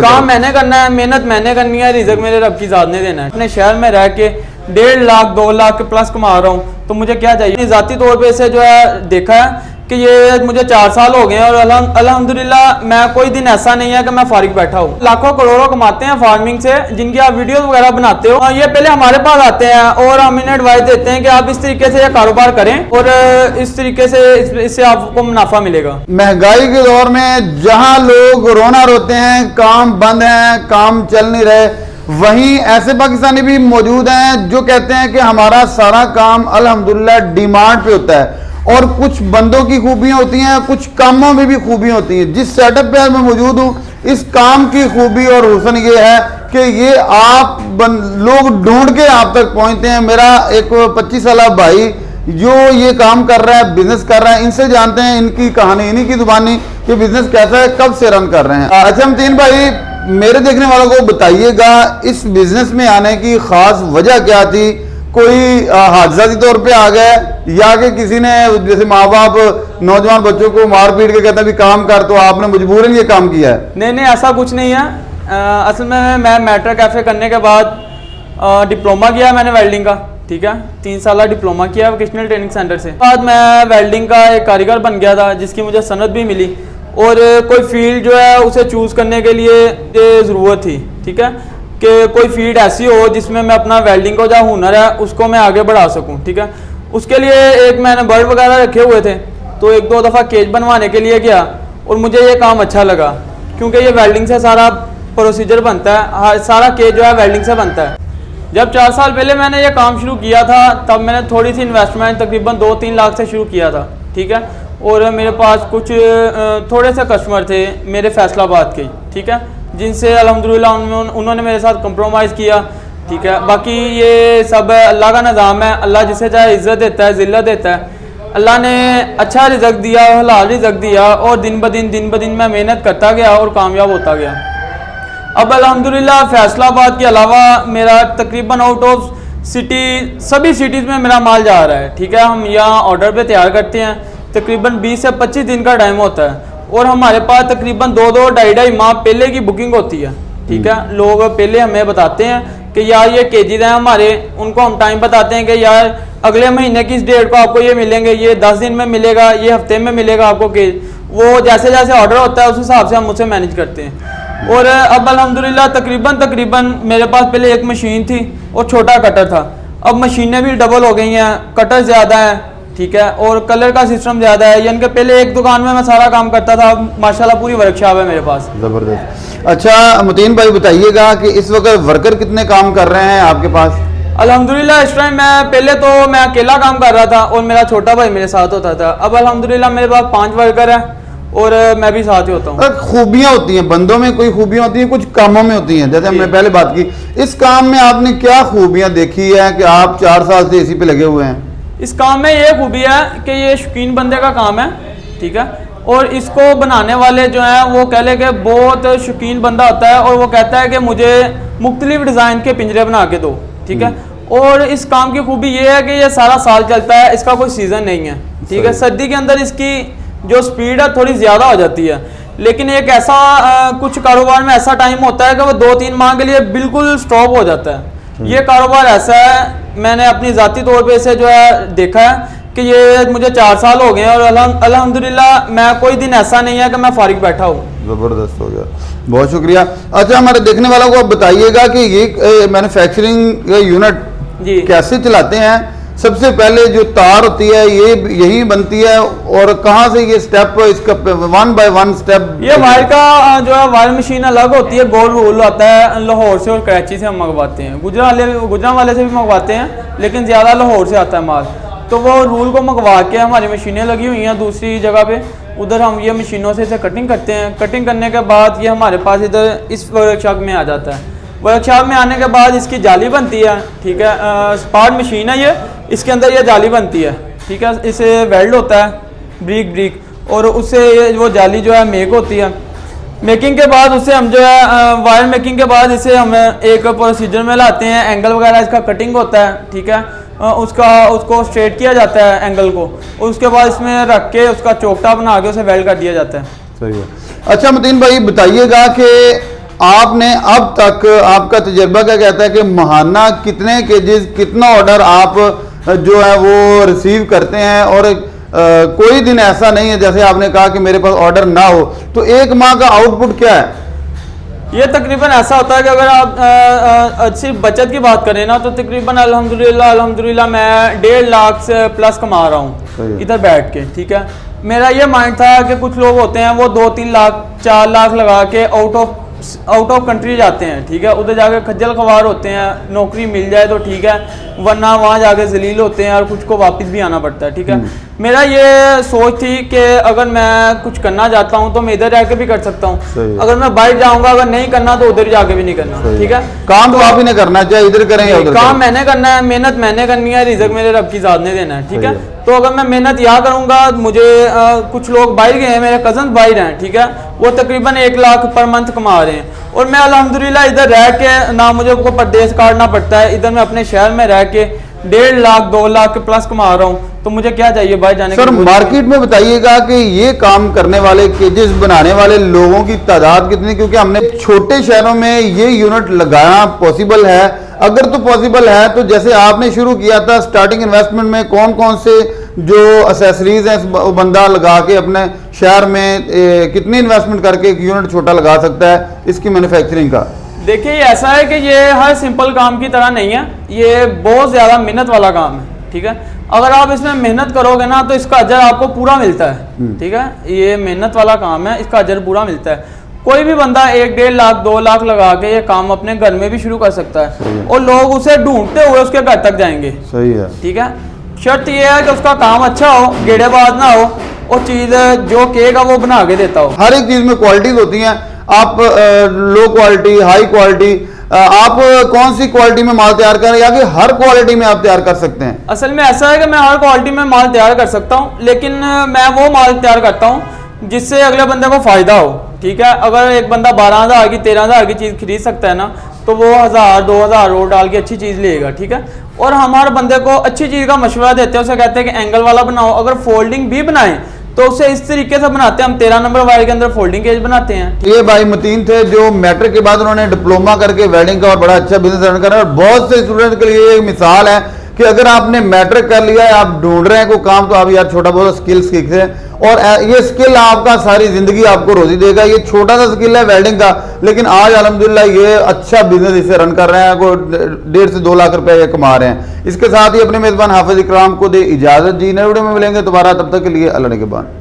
काम मैंने करना है, मेहनत मैंने करनी है, रिज़्क मेरे रब की ज़ात ने देना है। अपने शहर में रह के 1.5 लाख 2 लाख के प्लस कमा रहा हूँ, तो मुझे क्या चाहिए। ज़ाती तौर पे इसे जो है देखा है कि ये मुझे 4 साल हो गए हैं और अल्हम्दुलिल्लाह मैं कोई दिन ऐसा नहीं है कि मैं फारिग बैठा हूँ। लाखों करोड़ों कमाते हैं फार्मिंग से, जिनकी आप वीडियोस वगैरह बनाते हो। ये पहले हमारे पास आते हैं और हम इन्हें एडवाइस देते हैं कि आप इस तरीके से ये कारोबार करें और इस तरीके से इससे आपको मुनाफा मिलेगा। महंगाई के दौर में जहां लोग रोना रोते हैं, काम बंद है, काम चल नहीं रहे, वहीं ऐसे पाकिस्तानी भी मौजूद हैं जो कहते हैं कि हमारा सारा काम अल्हम्दुलिल्लाह डिमांड पे होता है। और कुछ बंदों की खूबियां होती हैं, कुछ कामों में भी खूबियां होती हैं। जिस सेटअप पे आज मैं मौजूद हूँ, इस काम की खूबी और हुस्न ये है कि ये आप लोग ढूंढ के आप तक पहुंचते हैं। मेरा एक 25 साल भाई जो ये काम कर रहा है, बिजनेस कर रहा है, इनसे जानते हैं इनकी कहानी, इन्हीं की जुबानी कि बिजनेस कैसा है, कब से रन कर रहे हैं। अच्छा मतीन भाई, मेरे देखने वालों को बताइएगा इस बिजनेस में आने की खास वजह क्या थी? कोई हादसाती तौर पे आ गए या कि किसी ने, जैसे माँ बाप नौजवान बच्चों को मार पीट के कहते हैं भी काम कर, तो आपने मजबूरन ये काम किया है? नहीं, ऐसा कुछ नहीं है। असल में मैं मैटर कैफे करने के बाद डिप्लोमा किया मैंने वेल्डिंग का, ठीक है। 3 साल डिप्लोमा किया वोकेशनल ट्रेनिंग सेंटर से। बाद मैं वेल्डिंग का एक कारीगर बन गया था, जिसकी मुझे सनद भी मिली और कोई फील्ड जो है उसे चूज़ करने के लिए ज़रूरत थी, ठीक है, कि कोई फील्ड ऐसी हो जिसमें मैं अपना वेल्डिंग का जो हुनर है उसको मैं आगे बढ़ा सकूं, ठीक है। उसके लिए एक मैंने बर्ड वगैरह रखे हुए थे, तो 1-2 दफ़ा केज बनवाने के लिए गया और मुझे ये काम अच्छा लगा, क्योंकि ये वेल्डिंग से सारा प्रोसीजर बनता है, सारा केज जो है वेल्डिंग से बनता है। जब 4 साल पहले मैंने ये काम शुरू किया था, तब मैंने थोड़ी सी इन्वेस्टमेंट तकरीबन 2-3 लाख से शुरू किया था, ठीक है। और मेरे पास कुछ थोड़े से कस्टमर थे मेरे फैसलाबाद के, ठीक है, जिनसे अल्हम्दुलिल्लाह उन्होंने मेरे साथ कंप्रोमाइज़ किया, ठीक है। बाकी ये सब अल्लाह का निज़ाम है, अल्लाह जिसे चाहे इज़्ज़त देता है, ज़िल्लत देता है। अल्लाह ने अच्छा रिज़्क दिया, हलाल रिज़्क दिया और दिन ब दिन मैं मेहनत करता गया और कामयाब होता गया। अब अल्हम्दुलिल्लाह फैसलाबाद के अलावा मेरा तकरीबन आउट ऑफ सिटी सभी सिटीज़ में मेरा माल जा रहा है, ठीक है। हम यहाँ ऑर्डर पे तैयार करते हैं, तकरीबन 20 से 25 दिन का टाइम होता है और हमारे पास तकरीबन 2-2 ढाई माह पहले की बुकिंग होती है, ठीक है। लोग पहले हमें बताते हैं कि यार ये केजीज हैं हमारे, उनको हम टाइम बताते हैं कि यार अगले महीने की इस डेट को आपको ये मिलेंगे, ये 10 दिन में मिलेगा, ये हफ्ते में मिलेगा आपको केज। वो जैसे जैसे ऑर्डर होता है उस हिसाब से हम उससे मैनेज करते हैं। और अब अल्हम्दुलिल्लाह तकरीबन मेरे पास पहले एक मशीन थी और छोटा कटर था, अब मशीनें भी डबल हो गई हैं, कटर ज़्यादा है, ठीक है, और कलर का सिस्टम ज़्यादा है। यानी कि पहले एक दुकान में मैं सारा काम करता था, अब माशाल्लाह पूरी वर्कशॉप है मेरे पास। ज़बरदस्त। अच्छा मतीन भाई बताइएगा कि इस वक्त वर्कर कितने काम कर रहे हैं आपके पास? अल्हम्दुलिल्लाह इस टाइम पहले तो मैं अकेला काम कर रहा था और मेरा छोटा भाई मेरे साथ होता था। अब अल्हम्दुलिल्लाह मेरे पास 5 वर्कर है और मैं भी साथ ही होता हूँ। खूबियाँ होती हैं बंदों में, कोई खूबियाँ होती हैं, कुछ कामों में होती हैं। जैसे हमने पहले बात की, इस काम में आपने क्या खूबियाँ देखी है कि आप 4 साल से इसी पे लगे हुए हैं? इस काम में ये खूबी है कि ये शौकीन बंदे का काम है, ठीक है, और इसको बनाने वाले जो हैं वो कह ले कि बहुत शौकीन बंदा होता है और वो कहता है कि मुझे मुख्तलिफ डिज़ाइन के पिंजरे बना के दो, ठीक है। और इस काम की खूबी ये है कि ये सारा साल चलता है, इसका कोई सीज़न नहीं है, ठीक है। सर्दी के अंदर इसकी जो स्पीड है थोड़ी ज़्यादा हो जाती है, लेकिन एक ऐसा कुछ कारोबार में ऐसा टाइम होता है कि वो 2-3 माह के लिए बिल्कुल स्टॉप हो जाता है। ये कारोबार ऐसा है, मैंने अपनी ज़ाती तौर पे इसे जो है देखा है कि ये मुझे 4 साल हो गए हैं और अल्हम्दुलिल्लाह मैं कोई दिन ऐसा नहीं है कि मैं फारिग बैठा हूँ। ज़बरदस्त हो गया, बहुत शुक्रिया। अच्छा हमारे देखने वालों को आप बताइएगा कि ये मैन्युफैक्चरिंग यूनिट जी कैसे चलाते हैं? सबसे पहले जो तार होती है ये यही बनती है और कहाँ से ये स्टेप, इसका 1 बाय 1 स्टेप? ये वायर का जो है वायर मशीन अलग होती है, गोल रोल आता है, लाहौर से और कराची से हम मंगवाते हैं, गुजरांवाले से भी मंगवाते हैं, लेकिन ज़्यादा लाहौर से आता है माल। तो वो रूल को मंगवा के हमारी मशीनें लगी हुई हैं दूसरी जगह पे, उधर हम ये मशीनों से इसे कटिंग करते हैं। कटिंग करने के बाद ये हमारे पास इधर इस वर्कशॉप में आ जाता है। वर्कशॉप में आने के बाद इसकी जाली बनती है, ठीक है, स्पार्ट मशीन है ये, इसके अंदर ये जाली बनती है, ठीक है। इसे वेल्ड होता है ब्रिक और उससे वो जाली जो है मेक होती है। मेकिंग के बाद उसे हम जो है वायर मेकिंग के बाद इसे हम एक प्रोसीजर में लाते हैं, एंगल वगैरह इसका कटिंग होता है, ठीक है, उसको स्ट्रेट किया जाता है एंगल को, और उसके बाद इसमें रख के उसका चोकटा बना के उसे वेल्ड कर दिया जाता है। सही है। अच्छा मतीन भाई बताइएगा कि आपने अब तक आपका तजर्बा क्या कहता है कि महाना कितने केजेस कितना ऑर्डर आप जो है वो रिसीव करते हैं, और कोई दिन ऐसा नहीं है जैसे आपने कहा कि मेरे पास ऑर्डर ना हो, तो एक माह का आउटपुट क्या है? ये तकरीबन ऐसा होता है कि अगर आप सिर्फ बचत की बात करें ना, तो तकरीबन अल्हम्दुलिल्लाह मैं 1.5 लाख से प्लस कमा रहा हूँ इधर बैठ के। ठीक है, मेरा ये माइंड था कि कुछ लोग होते हैं वो 2-3 लाख 4 लाख लगा के आउट ऑफ कंट्री जाते हैं। ठीक है, उधर जाके खज्जल खवार होते हैं, नौकरी मिल जाए तो ठीक है, वरना वहाँ जाके जलील होते हैं और कुछ को वापस भी आना पड़ता है। ठीक है, मेरा ये सोच थी कि अगर मैं कुछ करना चाहता हूँ तो मैं इधर जाके भी कर सकता हूँ, अगर मैं बाहर जाऊँगा, अगर नहीं करना तो उधर जाके भी नहीं करना। ठीक है, काम तो आप ही ने करना चाहिए, इधर करें या उधर काम मैंने करना है, मेहनत मैंने करनी है, रिजक मेरे रब की ज़ात ने देना है। ठीक है, तो अगर मैं मेहनत यहाँ करूँगा, मुझे कुछ लोग बाहर गए हैं, मेरे कजन बाहर हैं। ठीक है, वो तकरीबन 1 लाख पर मंथ कमा रहे हैं, और मैं अल्हम्दुलिल्लाह इधर रह के ना मुझे को परदेश काटना पड़ता है, इधर मैं अपने शहर में रह के 1.5 लाख 2 लाख के प्लस कमा रहा हूँ, तो मुझे क्या चाहिए बाहर जाने सर मार्केट में बताइएगा कि ये काम करने वाले केजेस बनाने वाले लोगों की तादाद कितनी, क्योंकि हमने छोटे शहरों में ये यूनिट लगाना पॉसिबल है, अगर तो पॉसिबल है तो जैसे आपने शुरू किया था स्टार्टिंग इन्वेस्टमेंट में कौन कौन से जो एसेसरीज हैं वो बंदा लगा के अपने शहर में कितनी इन्वेस्टमेंट करके एक यूनिट छोटा लगा सकता है इसकी मैन्युफैक्चरिंग का? देखिए, ऐसा है कि ये हर सिंपल काम की तरह नहीं है, ये बहुत ज़्यादा मेहनत वाला काम है। ठीक है, अगर आप इसमें मेहनत करोगे ना तो इसका अजर आपको पूरा मिलता है। ठीक है, ये मेहनत वाला काम है, इसका अजर पूरा मिलता है। कोई भी बंदा 1-1.5 लाख 2 लाख लगा के ये काम अपने घर में भी शुरू कर सकता है, और लोग उसे ढूंढते हुए उसके घर तक जाएंगे। सही है। ठीक है, शर्त यह है कि उसका काम अच्छा हो, गेड़ेबाज ना हो, और चीज़ जो कहेगा वो बना के देता हो। हर एक चीज में क्वालिटीज होती हैं, आप लो क्वालिटी हाई क्वालिटी, आप कौन सी क्वालिटी में माल तैयार करें, या कि हर क्वालिटी में आप तैयार कर सकते हैं? असल में ऐसा है कि मैं हर क्वालिटी में माल तैयार कर सकता हूँ, लेकिन मैं वो माल तैयार करता हूँ जिससे अगले बंदे को फायदा हो। ठीक है, अगर एक बंदा 12,000 की 13,000 की चीज़ खरीद सकता है ना, तो वो 1,000-2,000 और डाल के अच्छी चीज़ लेगा। ठीक है, और हमारे बंदे को अच्छी चीज़ का मशवरा देते हैं, उसे कहते हैं कि एंगल वाला बनाओ, अगर फोल्डिंग भी बनाए तो उसे इस तरीके से बनाते हैं, हम 13 नंबर वायर के अंदर फोल्डिंग केज बनाते हैं। ये भाई मतीन थे जो मैट्रिक के बाद उन्होंने डिप्लोमा करके वेल्डिंग का और बड़ा अच्छा बिजनेस रन कर रहे हैं, और बहुत से स्टूडेंट के लिए एक मिसाल है कि अगर आपने मैट्रिक कर लिया है, आप ढूंढ रहे हैं कोई काम, तो आप यार छोटा बहुत स्किल सीखे, और ये स्किल आपका सारी जिंदगी आपको रोजी देगा। ये छोटा सा स्किल है वेल्डिंग का, लेकिन आज अल्हम्दुलिल्लाह ये अच्छा बिजनेस इसे रन कर रहे हैं, कोई 1.5 से 2 लाख रुपए ये कमा रहे हैं। इसके साथ ही अपने मेजबान हाफिज इकराम को दे इजाजत जी, नए वीडियो में मिलेंगे दोबारा, तब तक के लिए अल्लाह ने के बाद।